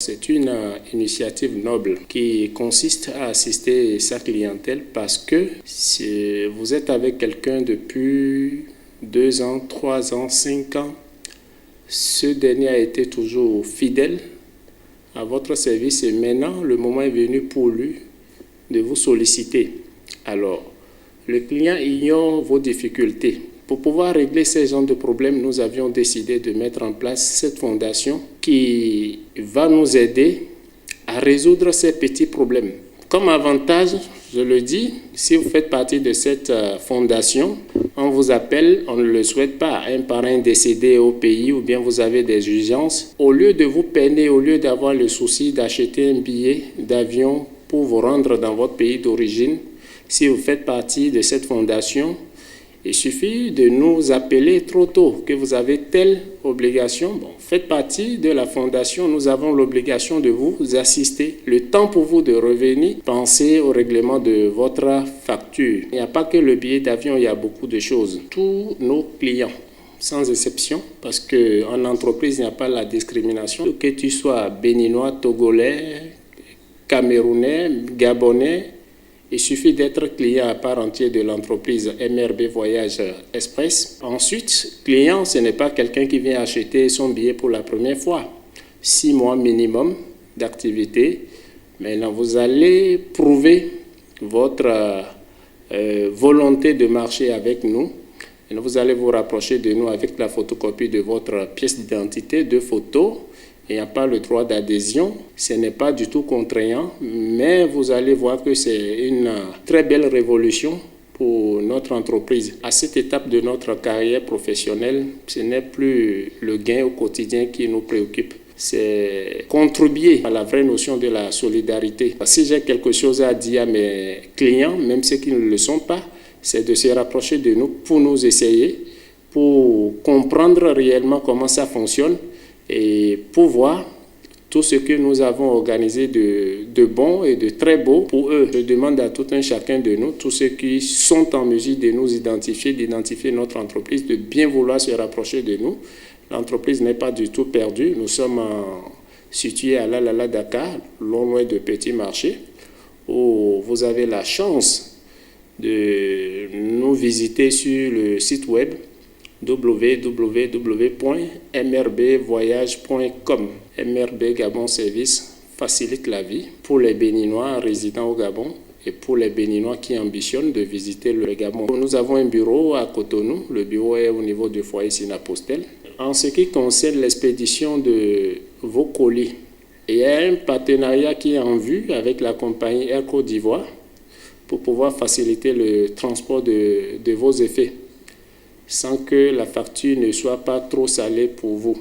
C'est une initiative noble qui consiste à assister sa clientèle parce que si vous êtes avec quelqu'un depuis 2 ans, 3 ans, 5 ans, ce dernier a été toujours fidèle à votre service et maintenant le moment est venu pour lui de vous solliciter. Alors, le client ignore vos difficultés. Pour pouvoir régler ces genres de problèmes, nous avions décidé de mettre en place cette fondation qui va nous aider à résoudre ces petits problèmes. Comme avantage, je le dis, si vous faites partie de cette fondation, on vous appelle, on ne le souhaite pas, un parrain décédé au pays ou bien vous avez des urgences. Au lieu de vous peiner, au lieu d'avoir le souci d'acheter un billet d'avion pour vous rendre dans votre pays d'origine, si vous faites partie de cette fondation, il suffit de nous appeler trop tôt que vous avez telle obligation. Bon, faites partie de la fondation, nous avons l'obligation de vous assister. Le temps pour vous de revenir, pensez au règlement de votre facture. Il n'y a pas que le billet d'avion, il y a beaucoup de choses. Tous nos clients, sans exception, parce qu'en entreprise, il n'y a pas la discrimination. Que tu sois béninois, togolais, camerounais, gabonais, il suffit d'être client à part entière de l'entreprise MRB Voyage Express. Ensuite, client, ce n'est pas quelqu'un qui vient acheter son billet pour la première fois. 6 mois minimum d'activité. Maintenant, vous allez prouver votre volonté de marcher avec nous. Et vous allez vous rapprocher de nous avec la photocopie de votre pièce d'identité, 2 photos. Il n'y a pas le droit d'adhésion, ce n'est pas du tout contraignant, mais vous allez voir que c'est une très belle révolution pour notre entreprise. À cette étape de notre carrière professionnelle, ce n'est plus le gain au quotidien qui nous préoccupe. C'est contribuer à la vraie notion de la solidarité. Si j'ai quelque chose à dire à mes clients, même ceux qui ne le sont pas, c'est de se rapprocher de nous pour nous essayer, pour comprendre réellement comment ça fonctionne, et pour voir tout ce que nous avons organisé de bon et de très beau pour eux. Je demande à tout un chacun de nous, tous ceux qui sont en mesure de nous identifier, d'identifier notre entreprise, de bien vouloir se rapprocher de nous. L'entreprise n'est pas du tout perdue. Nous sommes situés à Lalala Dakar, loin de Petit Marché, où vous avez la chance de nous visiter sur le site web www.mrbvoyage.com. MRB Gabon Service facilite la vie pour les Béninois résidant au Gabon et pour les Béninois qui ambitionnent de visiter le Gabon. Nous avons un bureau à Cotonou. Le bureau est au niveau du foyer Sinapostel. En ce qui concerne l'expédition de vos colis, il y a un partenariat qui est en vue avec la compagnie Air Côte d'Ivoire pour pouvoir faciliter le transport de vos effets, sans que la facture ne soit pas trop salée pour vous.